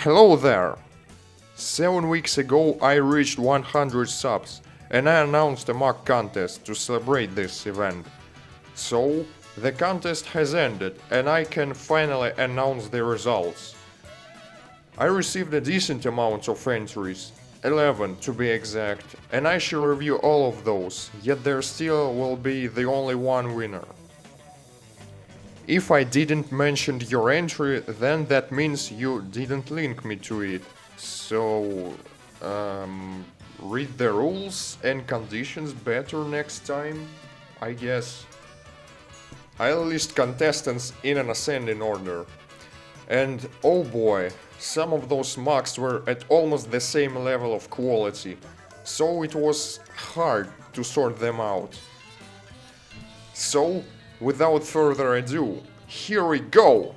Hello there! 7 weeks ago I reached 100 subs and I announced a mock contest to celebrate this event. So, the contest has ended and I can finally announce the results. I received a decent amount of entries, 11 to be exact, and I shall review all of those, yet there still will be the only one winner. If I didn't mention your entry, then that means you didn't link me to it. So, read the rules and conditions better next time, I guess. I'll list contestants in an ascending order. And oh boy, some of those mocks were at almost the same level of quality, so it was hard to sort them out. So, without further ado, here we go!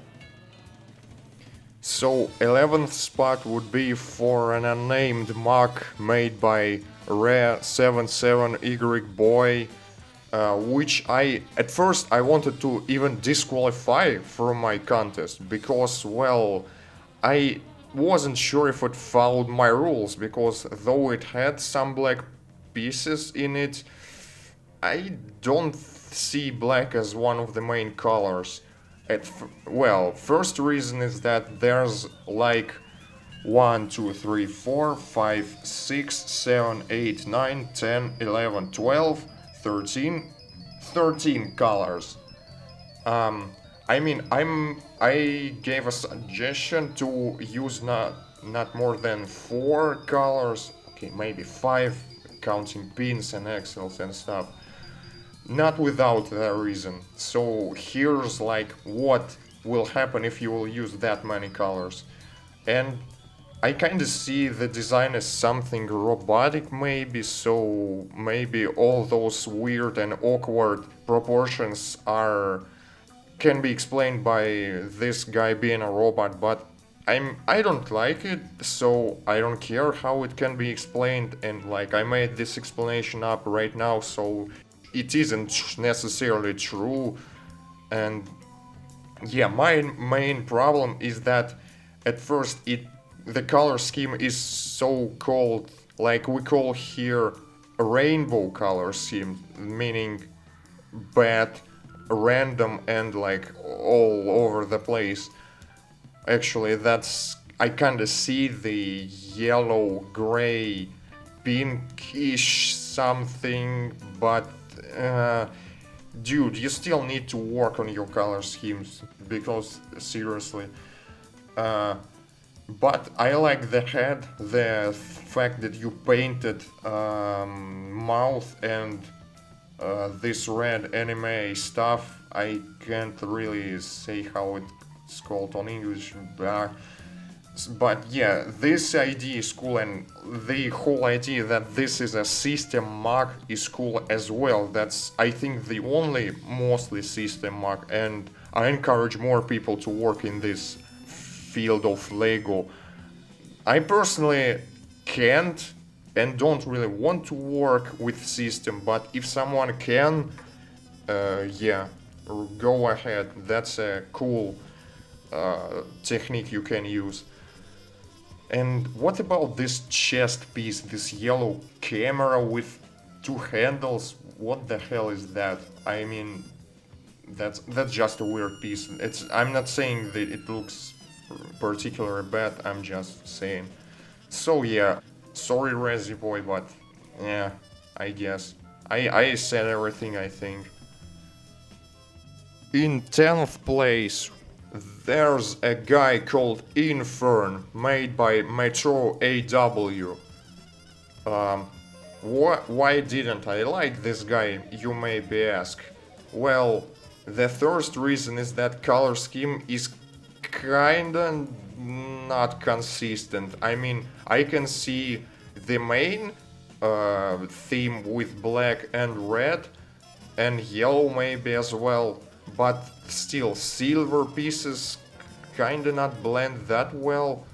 So, 11th spot would be for an unnamed Mark made by Re77Y Boy, which at first I wanted to even disqualify from my contest, because, well, I wasn't sure if it followed my rules, because though it had some black pieces in it, I don't see black as one of the main colors. First reason is that there's like 1, 2, 3, 4, 5, 6, 7, 8, 9, 10, 11, 12, 13 colors. I gave a suggestion to use not more than 4 colors, okay, maybe 5, counting pins and axles and stuff. Not without that reason. So here's like what will happen if you will use that many colors. And I kinda see the design as something robotic maybe, so maybe all those weird and awkward proportions can be explained by this guy being a robot, but I don't like it, so I don't care how it can be explained, and like I made this explanation up right now, so it isn't necessarily true. And yeah, my main problem is that at first the color scheme is so called, like we call here a rainbow color scheme, meaning bad, random, and like all over the place. Actually, I kinda see the yellow, gray, pinkish something, but dude, you still need to work on your color schemes, because seriously. But I like the head, the fact that you painted mouth and this red anime stuff. I can't really say how it's called on English, but yeah, this idea is cool, and the whole idea that this is a system mark is cool as well. That's, I think, the only mostly system mark, and I encourage more people to work in this field of Lego. I personally can't and don't really want to work with system, but if someone can, yeah, go ahead. That's a cool technique you can use. And what about this chest piece, this yellow camera with 2 handles? What the hell is that? I mean, that's just a weird piece. I'm not saying that it looks particularly bad, I'm just saying. So yeah, sorry Rexy boy, but yeah, I guess. I said everything, I think. In 10th place, there's a guy called Infern, made by Matoro A.W. Why didn't I like this guy, you may be asked? Well, the first reason is that color scheme is kinda not consistent. I mean, I can see the main theme with black and red, and yellow maybe as well, but still, silver pieces kinda not blend that well,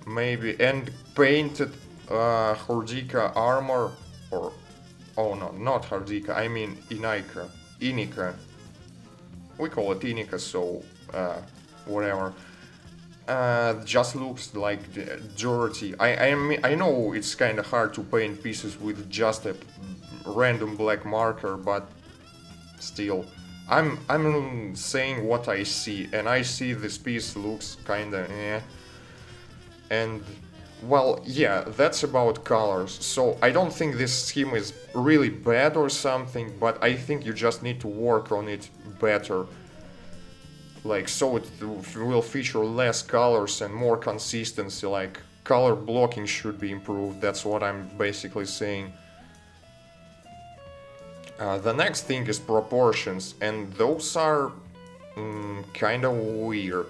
maybe, and painted Hordika armor, or, oh no, not Hordika, I mean Inika. We call it Inika, so, whatever. just looks like dirty. I know it's kind of hard to paint pieces with just a random black marker, but still, I'm saying what I see, and I see this piece looks kinda eh. And well, yeah, that's about colors. So I don't think this scheme is really bad or something, but I think you just need to work on it better. Like, so it will feature less colors and more consistency. Like, color blocking should be improved. That's what I'm basically saying. The next thing is proportions, and those are kind of weird.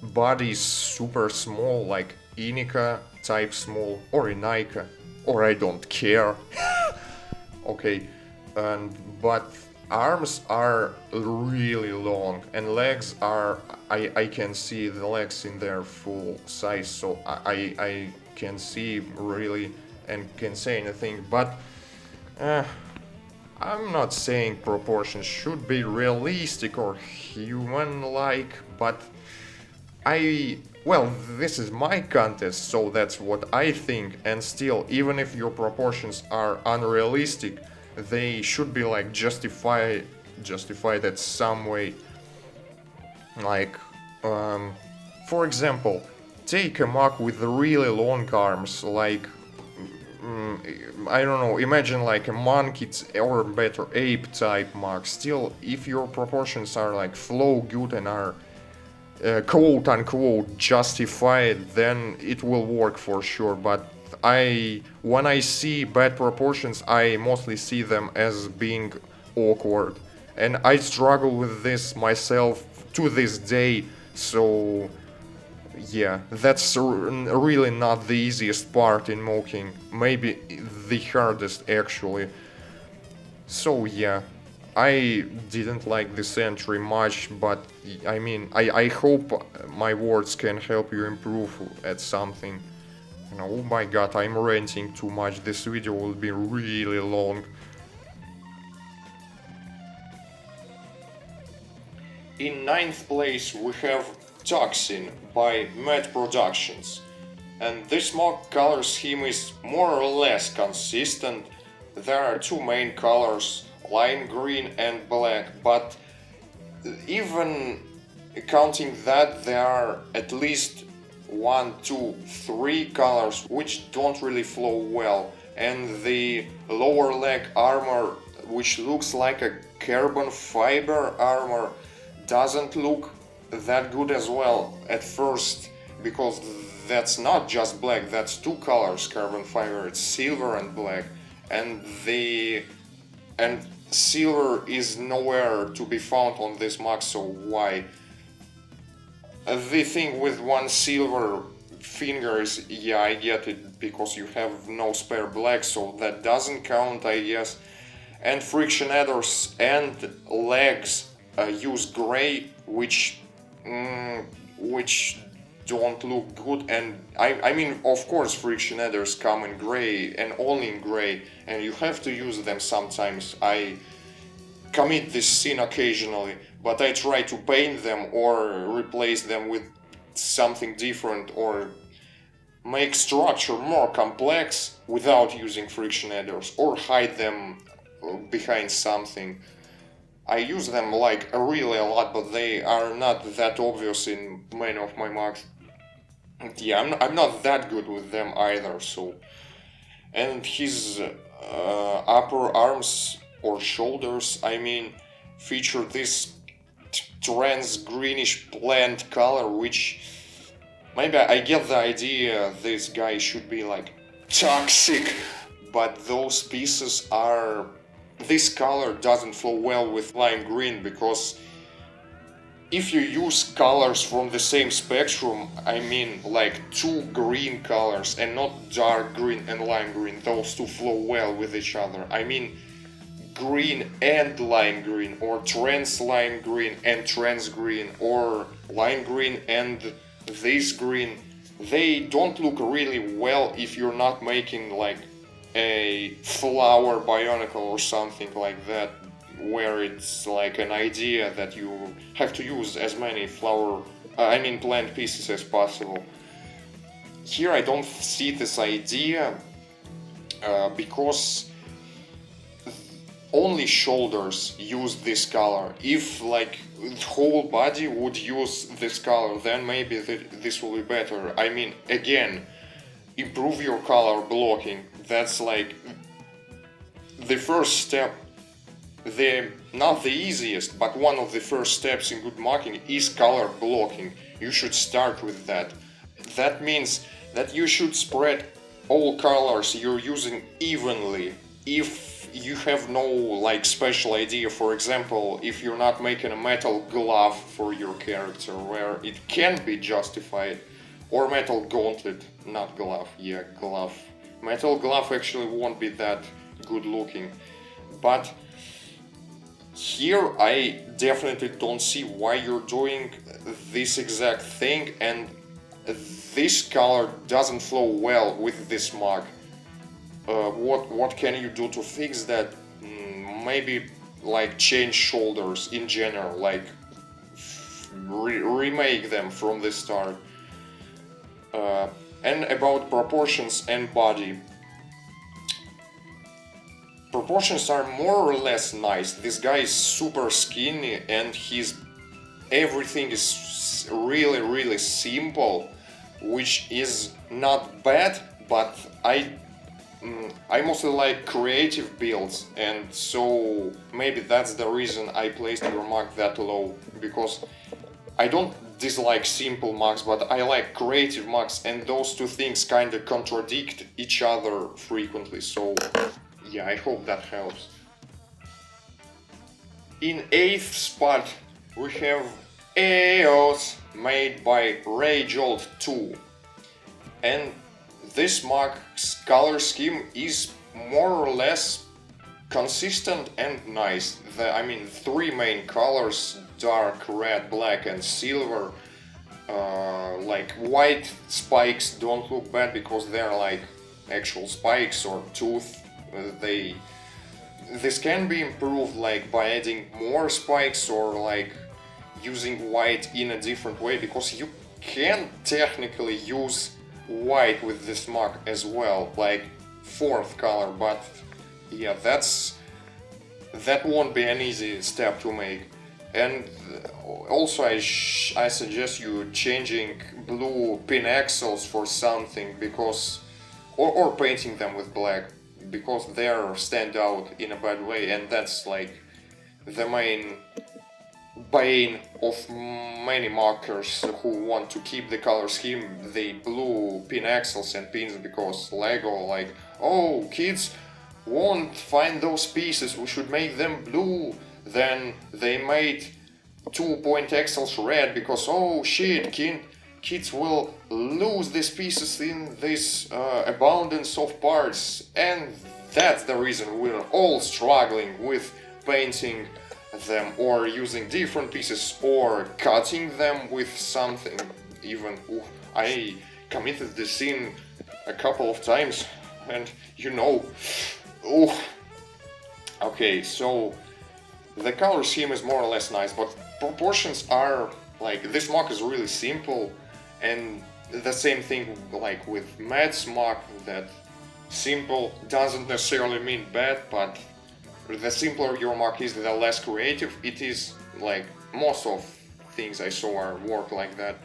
Body is super small, like Inika type small, or Inika, or I don't care. Okay, and but arms are really long, and legs are. I can see the legs in their full size, so I can see really and can say anything, but. I'm not saying proportions should be realistic or human-like, but well, this is my contest, so that's what I think, and still, even if your proportions are unrealistic, they should be like justified at some way. Like, for example, take a mock with really long arms, like I don't know, imagine like a monkey or better ape type mock. Still, if your proportions are like flow good and are quote unquote justified, then it will work for sure. But when I see bad proportions, I mostly see them as being awkward, and I struggle with this myself to this day. So yeah, that's really not the easiest part in mocking. Maybe the hardest, actually. So yeah, I didn't like this entry much, but I mean, I hope my words can help you improve at something. Oh my god, I'm ranting too much. This video will be really long. In ninth place we have Toxin by Matt Productions, and this mock color scheme is more or less consistent. There are two main colors, lime green and black, but even counting that, there are at least 1, 2, 3 colors which don't really flow well, and the lower leg armor, which looks like a carbon fiber armor, doesn't look that good as well at first, because that's not just black, that's two colors carbon fiber, it's silver and black, and silver is nowhere to be found on this mock, so why? The thing with one silver finger is, yeah, I get it, because you have no spare black, so that doesn't count, I guess. And friction adders and legs use gray, which don't look good. And I mean, of course, friction adders come in gray and only in gray, and you have to use them sometimes. I commit this sin occasionally, but I try to paint them or replace them with something different or make structure more complex without using friction adders, or hide them behind something. I use them like really a lot, but they are not that obvious in many of my mocks. Yeah, I'm not that good with them either, so... And his upper arms or shoulders, I mean, feature this trans greenish plant color, which... Maybe I get the idea this guy should be like toxic, but those pieces are... This color doesn't flow well with lime green, because if you use colors from the same spectrum, I mean like two green colors and not dark green and lime green, those two flow well with each other. I mean green and lime green, or trans lime green and trans green, or lime green and this green. They don't look really well if you're not making like a flower bionicle or something like that, where it's like an idea that you have to use as many flower I mean plant pieces as possible. Here I don't see this idea because only shoulders use this color. If like the whole body would use this color, then maybe this will be better. I mean, again, improve your color blocking. That's like the first step. Not the easiest, but one of the first steps in good marking is color blocking. You should start with that. That means that you should spread all colors you're using evenly. If you have no like special idea, for example, if you're not making a metal glove for your character where it can be justified, or metal gauntlet, not glove, yeah, glove. Metal glove actually won't be that good looking, but here I definitely don't see why you're doing this exact thing, and this color doesn't flow well with this mark. What can you do to fix that? Maybe like change shoulders in general, like remake them from the start. And about proportions and body. Proportions are more or less nice. This guy is super skinny and everything is really simple, which is not bad, but I mostly like creative builds, and so maybe that's the reason I placed your mark that low, because I don't dislike simple marks, but I like creative marks, and those two things kinda contradict each other frequently, so yeah, I hope that helps. In 8th spot we have EOS made by Rage2, and this mark's color scheme is more or less consistent and nice. I mean, 3 main colors, dark, red, black and silver. Like white spikes don't look bad because they're like actual spikes or tooth. This can be improved like by adding more spikes or like using white in a different way, because you can technically use white with this mark as well, like 4th color, but yeah, that won't be an easy step to make. And also I suggest you changing blue pin axles for something, because or painting them with black, because they stand out in a bad way, and that's like the main bane of many markers who want to keep the color scheme, the blue pin axles and pins, because Lego like, oh, kids won't find those pieces, we should make them blue. Then they made 2-point axles red because, oh shit, kids will lose these pieces in this abundance of parts, and that's the reason we're all struggling with painting them or using different pieces or cutting them with something. Even I committed this sin a couple of times, and you know, okay, so the color scheme is more or less nice, but proportions are like, this mark is really simple, and the same thing like with Matt's mark, that simple doesn't necessarily mean bad, but the simpler your mark is, the less creative it is. Like most of things I saw work like that.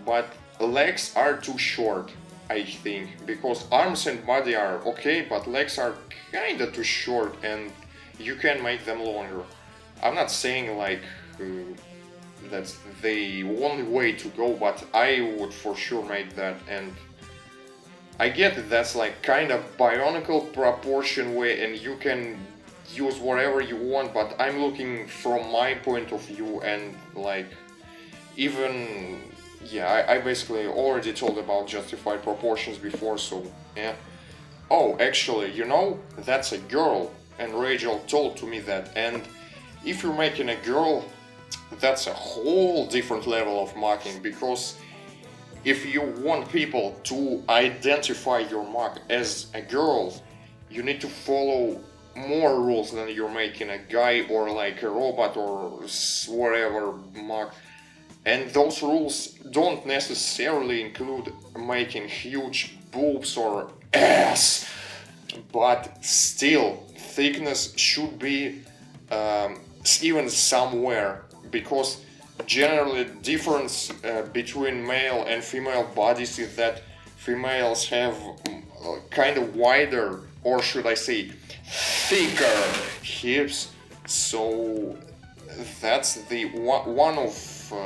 But legs are too short, I think, because arms and body are okay, but legs are kinda too short, and you can make them longer. I'm not saying like that's the only way to go, but I would for sure make that. And I get that that's like kind of bionicle proportion way, and you can use whatever you want, but I'm looking from my point of view, and like, even, yeah, I basically already told about justified proportions before, so yeah. Oh, actually, you know, that's a girl, and Rachel told to me that, and if you're making a girl, that's a whole different level of marking, because if you want people to identify your mark as a girl, you need to follow more rules than you're making a guy or like a robot or whatever mark. And those rules don't necessarily include making huge boobs or ass, but still, thickness should be even somewhere, because generally the difference between male and female bodies is that females have kind of wider, or should I say thicker hips, so that's the one of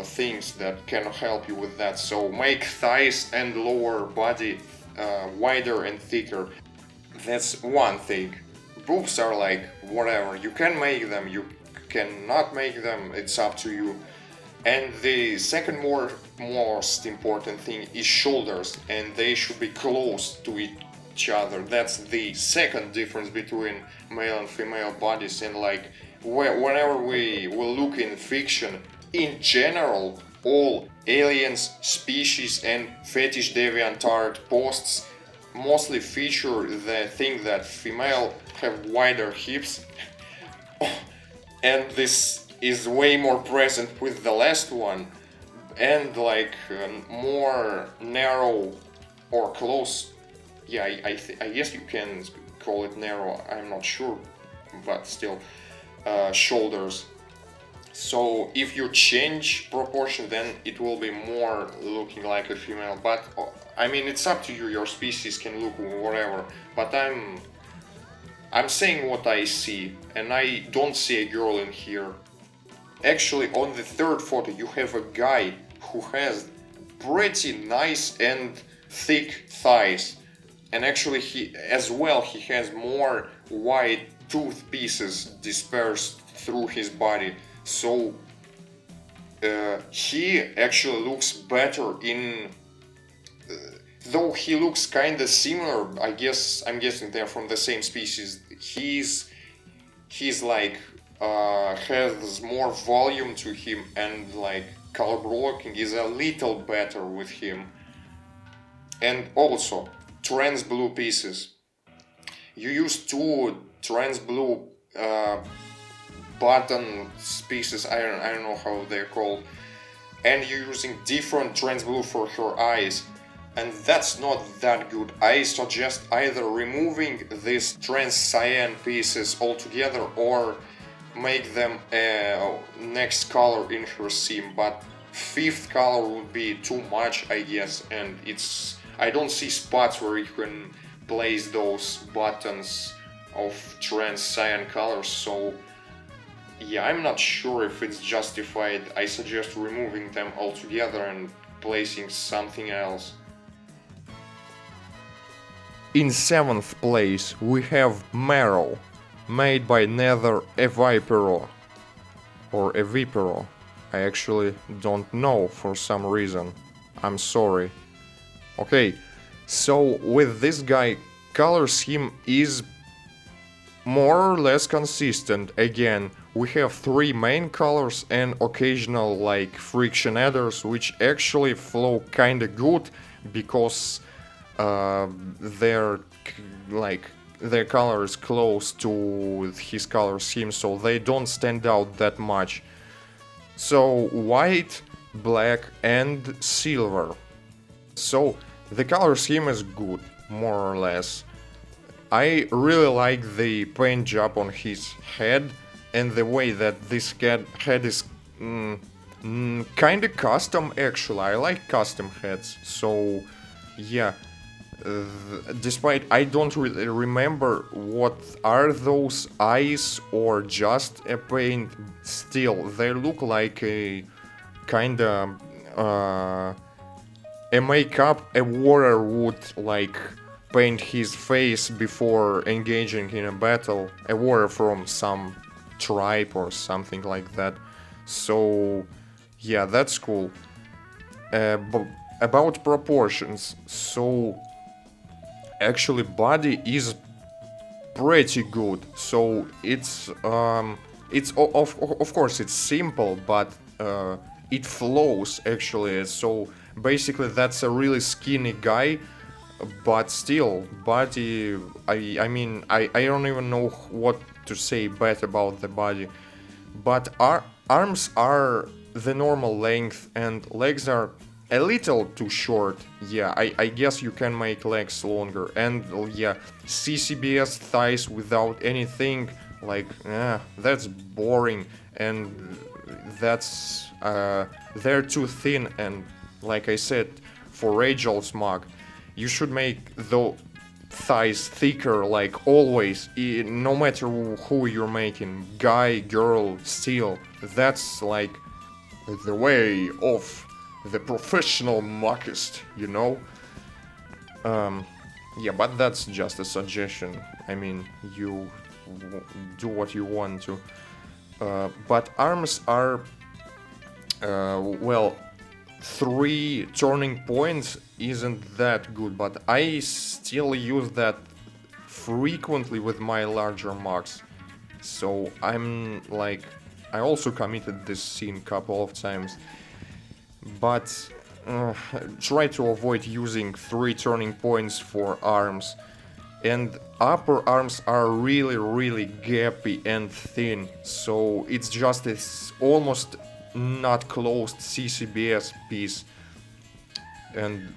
things that can help you with that. So make thighs and lower body wider and thicker. That's one thing. Boobs are like whatever. You can make them, you cannot make them, it's up to you. And the second most important thing is shoulders, and they should be close to each other. That's the second difference between male and female bodies. And like whenever we will look in fiction, in general, all aliens, species, and fetish deviantart posts mostly feature the thing that female have wider hips, and this is way more present with the last one, and like more narrow or close. Yeah, I guess you can call it narrow. I'm not sure, but still, shoulders. So if you change proportion, then it will be more looking like a female. But I mean, it's up to you. Your species can look whatever. But I'm saying what I see, and I don't see a girl in here. Actually, on the third photo, you have a guy who has pretty nice and thick thighs, and actually he has more white tooth pieces dispersed through his body. So he actually looks better in, though he looks kind of similar. I'm guessing they're from the same species. He's like has more volume to him, and like color blocking is a little better with him. And also trans blue pieces. You use two trans blue button pieces, I don't know how they're called, and you're using different trans blue for her eyes, and that's not that good. I suggest either removing these trans cyan pieces altogether or make them next color in her sim, but fifth color would be too much, I guess, and I don't see spots where you can place those buttons of trans cyan colors, so yeah, I'm not sure if it's justified. I suggest removing them altogether and placing something else. In 7th place we have Merrill, made by Nether Evipero, or Evipero. I actually don't know for some reason. I'm sorry. Okay, so with this guy, color scheme is more or less consistent. Again, we have 3 main colors and occasional like friction adders, which actually flow kinda good because their color is close to his color scheme, so they don't stand out that much. So white, black, and silver. So the color scheme is good, more or less. I really like the paint job on his head, and the way that this head is kinda custom. Actually, I like custom heads, so yeah. Despite I don't really remember what are those eyes or just a paint, still they look like a kinda a makeup a warrior would like paint his face before engaging in a battle, a warrior from some tribe or something like that. So yeah, that's cool. About proportions, so actually body is pretty good. So it's of course it's simple, but it flows actually. So basically that's a really skinny guy, but still body, I mean I don't even know what to say bad about the body, but our arms are the normal length, and legs are a little too short. Yeah, I guess you can make legs longer. And yeah, CCBS thighs without anything, like, that's boring, and that's, they're too thin, and like I said, for Angel's MOC, you should make the thighs thicker, like always, no matter who you're making, guy, girl, still, that's like the way of the professional mockist, you know? Yeah, but that's just a suggestion. I mean, you do what you want to. But arms are, well, 3 turning points isn't that good, but I still use that frequently with my larger mocs. So I'm like, I also committed this scene a couple of times, but try to avoid using 3 turning points for arms. And upper arms are really gappy and thin, so it's just this almost not closed CCBS piece. And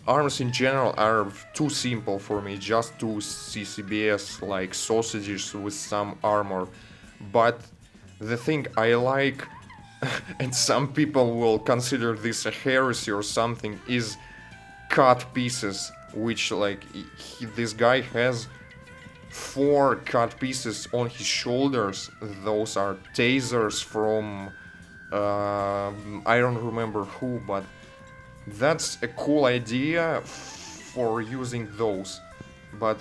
arms in general are too simple for me, just 2 CCBS like sausages with some armor. But the thing I like, and some people will consider this a heresy or something, is cut pieces, which like this guy has 4 cut pieces on his shoulders. Those are tasers from I don't remember who, but that's a cool idea for using those. But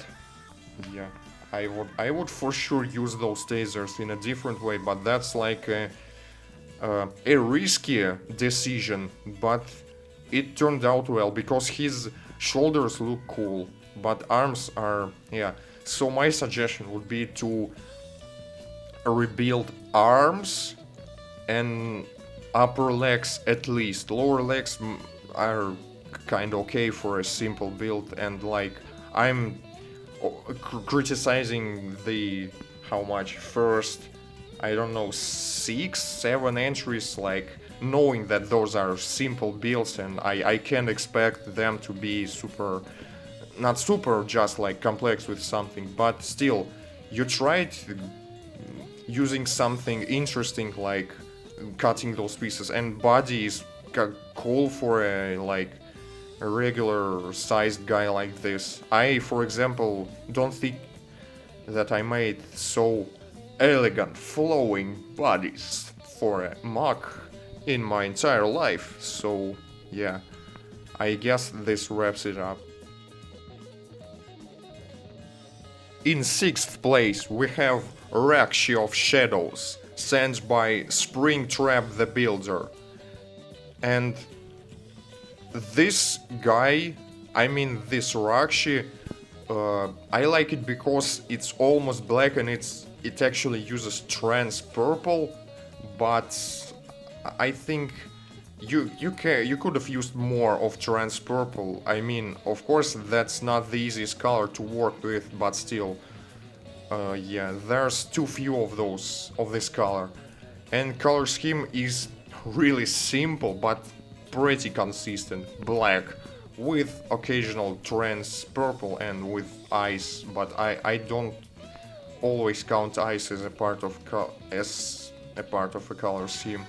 yeah, I would for sure use those tasers in a different way, but that's like a risky decision, but it turned out well because his shoulders look cool, but arms are, yeah. So my suggestion would be to rebuild arms and upper legs at least. Lower legs are kind of okay for a simple build, and like I'm criticizing the how much first, I don't know, 6, 7 entries, like knowing that those are simple builds and I can't expect them to be super, not super, just like complex with something, but still, you tried using something interesting like cutting those pieces, and body is cool for a like a regular sized guy like this. I, for example, don't think that I made so elegant flowing bodies for a MOC in my entire life, so yeah, I guess this wraps it up. In 6th place we have Rexy of Shadows, sent by Springtrap the Builder. And this guy, I mean this Rexy, I like it because it's almost black and it actually uses trans purple, but I think you could have used more of trans purple. I mean, of course that's not the easiest color to work with, but still, yeah, there's too few of this color, and color scheme is really simple but pretty consistent. Black with occasional trans purple and with eyes, but I don't always count eyes as a part of a color scheme.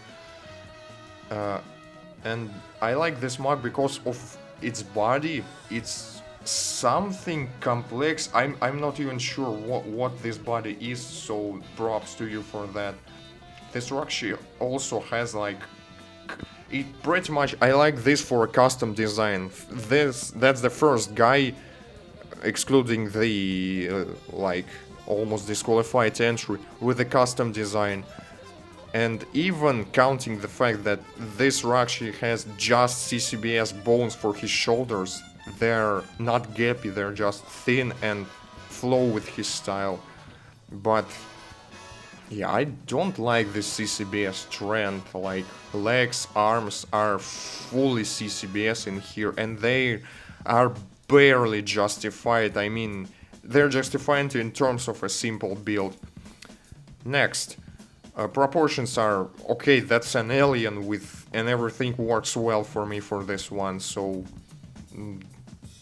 And I like this MOC because of its body. It's something complex. I'm not even sure what this body is, so props to you for that. This Rexy also has like, it pretty much, I like this for a custom design. That's the first guy, excluding the like almost disqualified entry, with a custom design. And even counting the fact that this Rexy has just CCBS bones for his shoulders, they're not gappy, they're just thin and flow with his style. But yeah, I don't like this CCBS trend, like legs, arms are fully CCBS in here, and they are barely justified. I mean, they're justified in terms of a simple build. Next, Proportions are okay, that's an alien with, and everything works well for me for this one, so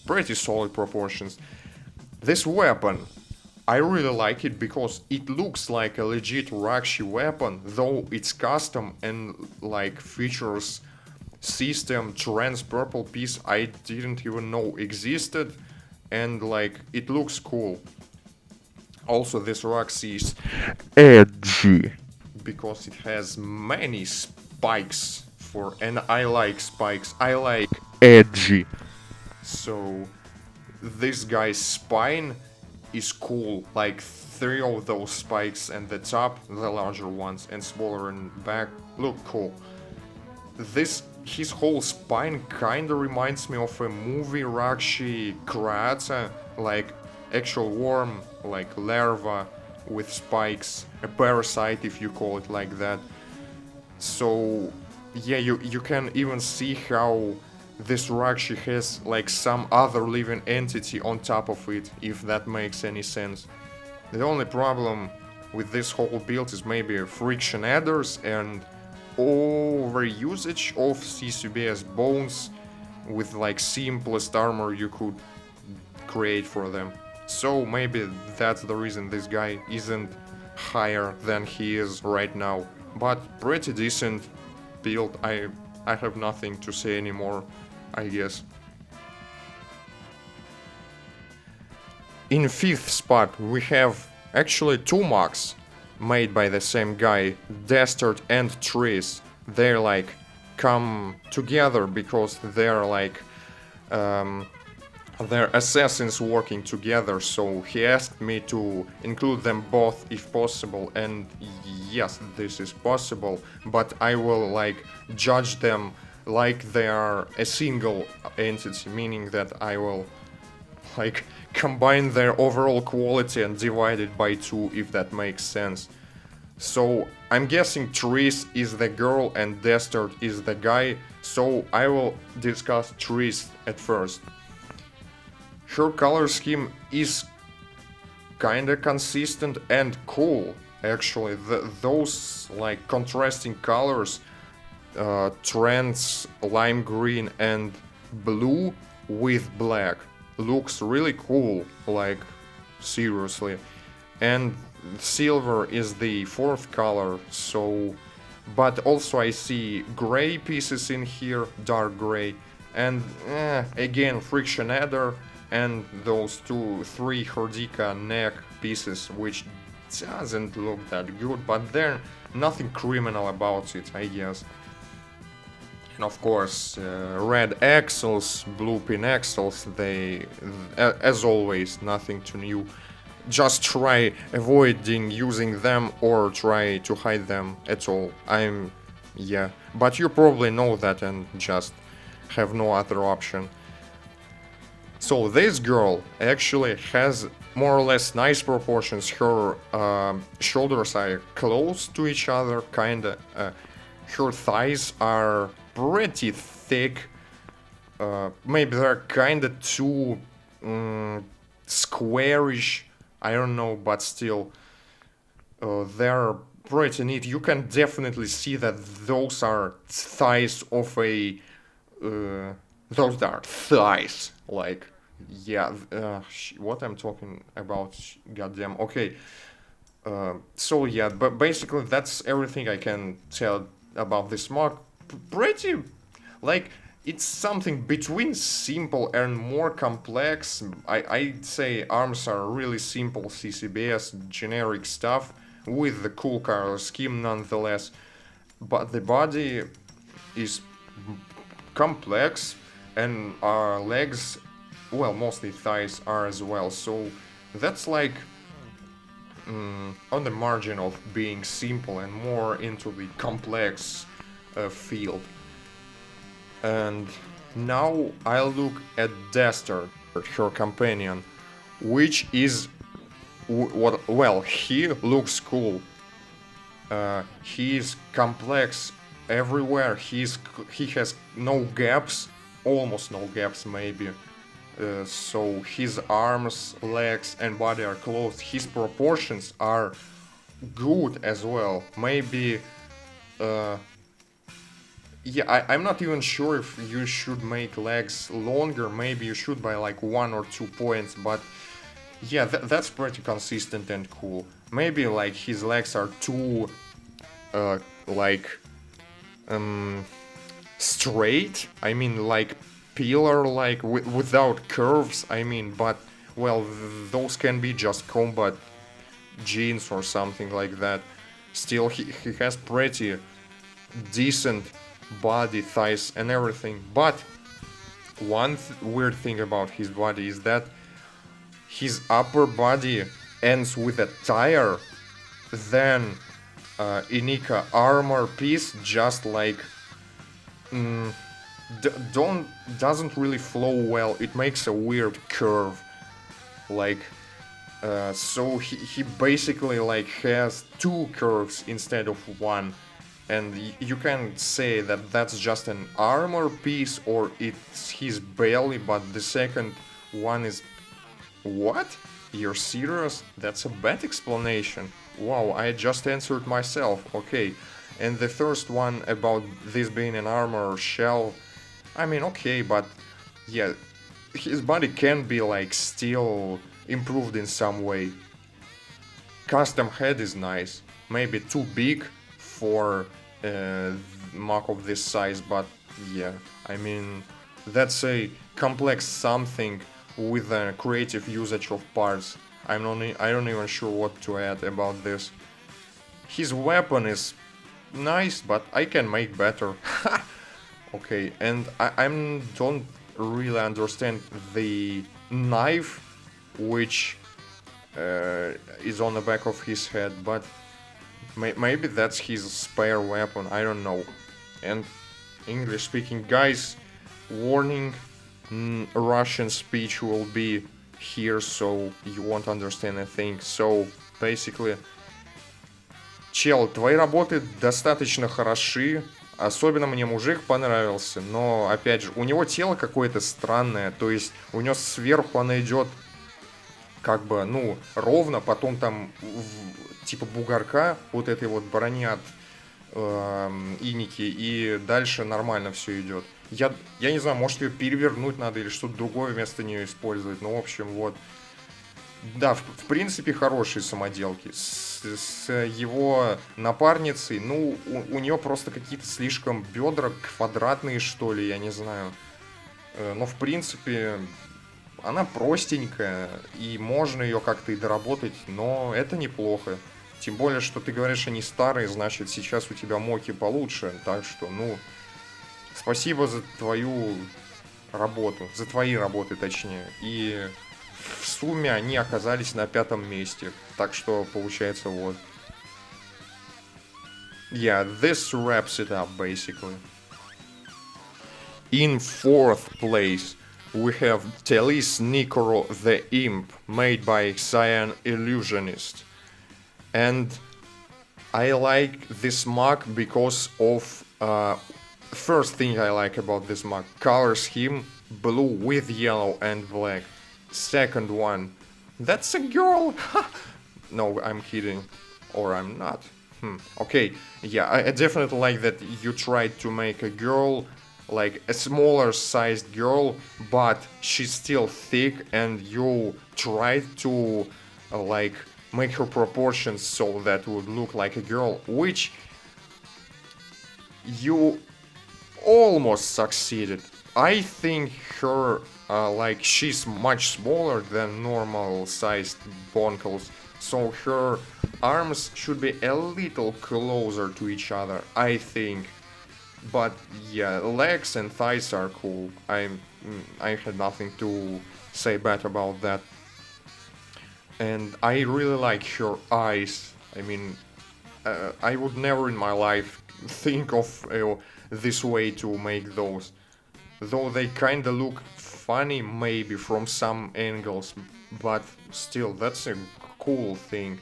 pretty solid proportions. This weapon, I really like it because it looks like a legit Rexy weapon, though it's custom and like features system trans purple piece I didn't even know existed, and like it looks cool. Also, this Rexy is edgy because it has many spikes for, and I like spikes. I like edgy. So this guy's spine is cool, like 3 of those spikes and the top, the larger ones, and smaller in back look cool. This, his whole spine kinda reminds me of a movie Rakshi Krata, like actual worm, like larva with spikes, a parasite if you call it like that. So yeah, you can even see how this Rakshi has like some other living entity on top of it, if that makes any sense. The only problem with this whole build is maybe friction adders and overusage of CCBS bones with like simplest armor you could create for them. So maybe that's the reason this guy isn't higher than he is right now. But pretty decent build. I have nothing to say anymore, I guess. In 5th spot we have actually 2 mocs made by the same guy, Destard and Trees. They're like come together because they're like they're assassins working together, so he asked me to include them both if possible, and yes, this is possible, but I will like judge them like they are a single entity, meaning that I will like combine their overall quality and divide it by 2, if that makes sense. So I'm guessing Trees is the girl and Destard is the guy, so I will discuss Trees at first. Her color scheme is kinda consistent and cool, actually. Those like contrasting colors, trans lime green and blue with black, looks really cool, like seriously. And silver is the 4th color, so, but also I see gray pieces in here, dark gray, and again friction adder and those 3 Hordika neck pieces, which doesn't look that good, but they're nothing criminal about it, I guess. And of course, red axles, blue pin axles, they, as always, nothing too new. Just try avoiding using them or try to hide them at all. Yeah, but you probably know that and just have no other option. So this girl actually has more or less nice proportions. Her shoulders are close to each other, kinda. Her thighs are pretty thick. Maybe they're kinda too squarish. I don't know, but still, they're pretty neat. You can definitely see that those are thighs of a. Those are thighs, like. Yeah, what I'm talking about, goddamn. Okay, so yeah, but basically that's everything I can tell about this mod. Pretty, like, it's something between simple and more complex. I'd say arms are really simple CCBS generic stuff with the cool color scheme nonetheless, but the body is complex and our legs, well, mostly thighs are as well, so that's like on the margin of being simple and more into the complex field. And now I'll look at Destard, her companion, which is well, he looks cool. He is complex everywhere. He has no gaps, almost no gaps maybe. So his arms, legs and body are closed. His proportions are good as well. Maybe, uh, yeah, I'm not even sure if you should make legs longer. Maybe you should by like 1 or 2 points, but yeah, that's pretty consistent and cool. Maybe like his legs are too, like, um, straight. I mean, like pillar, like without curves. I mean, but well, those can be just combat jeans or something like that. Still, he has pretty decent body, thighs, and everything. But one weird thing about his body is that his upper body ends with a tire, then Inika armor piece just like don't doesn't really flow well. It makes a weird curve, like so he basically like has two curves instead of one, and you can say that that's just an armor piece or it's his belly, but the second one is what? You're serious? That's a bad explanation. Wow, I just answered myself. Okay. And the first one about this being an armor shell, I mean, okay, but yeah, his body can be like still improved in some way. Custom head is nice. Maybe too big for mock of this size, but yeah, I mean, that's a complex something with a creative usage of parts. I don't even sure what to add about this. His weapon is nice, but I can make better. Okay, and I don't really understand the knife, which is on the back of his head, but maybe that's his spare weapon. I don't know. And English-speaking guys, warning: Russian speech will be here, so you won't understand a thing. So basically, чел, твои работы достаточно хороши. Особенно мне мужик понравился, но, опять же, у него тело какое-то странное, то есть у него сверху оно идет как бы, ну, ровно, потом там типа бугорка вот этой вот брони от иники, и дальше нормально все идет. Я не знаю, может ее перевернуть надо или что-то другое вместо нее использовать, ну, в общем, вот. Да, в принципе, хорошие самоделки. С его напарницей, ну, у нее просто какие-то слишком бедра квадратные, что ли, я не знаю. Но, в принципе, она простенькая, и можно ее как-то и доработать, но это неплохо. Тем более, что ты говоришь, они старые, значит, сейчас у тебя моки получше. Так что, ну, спасибо за твою работу, за твои работы, точнее. И в сумме они оказались на 5-м месте. Так что, получается, вот. Yeah, this wraps it up, basically. In 4th place, we have Telly Sneaker the Imp, made by Xian Illusionist. And I like this mock because of first thing I like about this mock, color scheme, blue with yellow and black. Second one, that's a girl. No, I'm kidding, or I'm not. Okay, yeah, I definitely like that you tried to make a girl, like a smaller sized girl, but she's still thick, and you tried to like make her proportions so that would look like a girl, which you almost succeeded. I think her, like, she's much smaller than normal sized bonkles, so her arms should be a little closer to each other, I think. But yeah, legs and thighs are cool. I had nothing to say bad about that. And I really like her eyes. I mean, I would never in my life think of this way to make those. Though they kinda look funny maybe from some angles, but still, that's a cool thing.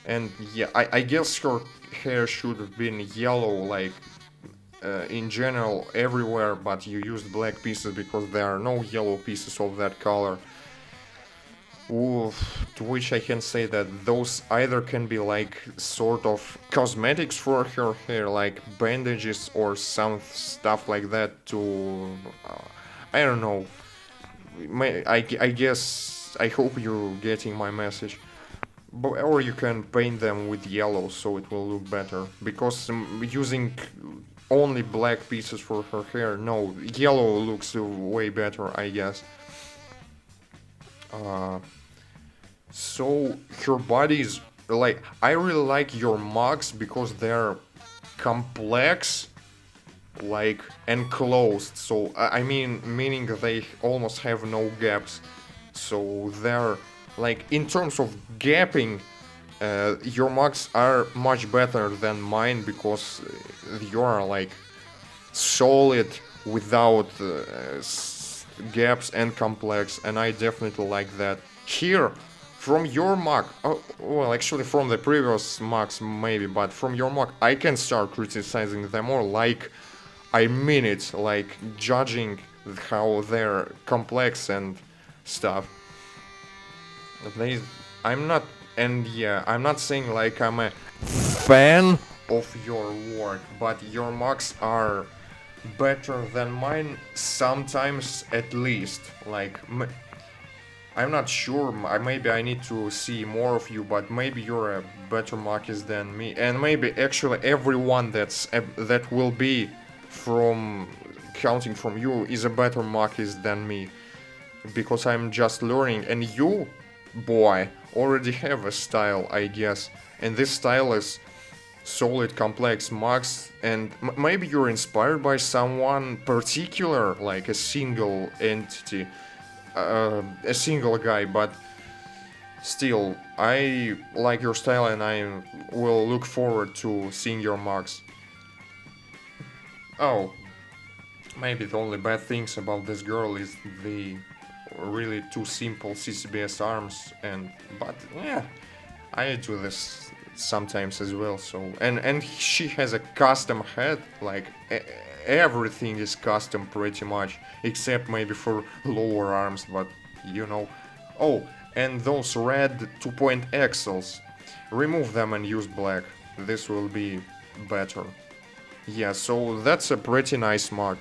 And yeah, I guess her hair should have been yellow, like in general everywhere, but you used black pieces because there are no yellow pieces of that color. To which I can say that those either can be like sort of cosmetics for her hair, like bandages or some stuff like that to, I don't know. I guess, I hope you're getting my message. But, or you can paint them with yellow so it will look better. Because using only black pieces for her hair, no, yellow looks way better, I guess. Uh, so her body is like, I really like your mocs because they're complex, like enclosed. So I mean, meaning they almost have no gaps. So they're like, in terms of gapping, your mocs are much better than mine because you are like solid without gaps and complex, and I definitely like that. Here, from your mock, oh, well, actually from the previous mocks maybe, but from your mock, I can start criticizing them more, like I mean it, like judging how they're complex and stuff. They, I'm not, and yeah, I'm not saying like I'm a fan of your work, but your mocks are better than mine sometimes, at least. Like, I'm not sure. Maybe I need to see more of you, but maybe you're a better mockist than me, and maybe actually everyone that will be from counting from you is a better mockist than me, because I'm just learning, and you, boy, already have a style, I guess, and this style is solid, complex mocks, and maybe you're inspired by someone particular, like a single entity, a single guy, but still, I like your style and I will look forward to seeing your mocks. Oh, maybe the only bad things about this girl is the really too simple CCBS arms, and but yeah, I do this sometimes as well. So and she has a custom head, like everything is custom pretty much, except maybe for lower arms, but you know. Oh, and those red 2-point axles, remove them and use black. This will be better. Yeah, so that's a pretty nice mod.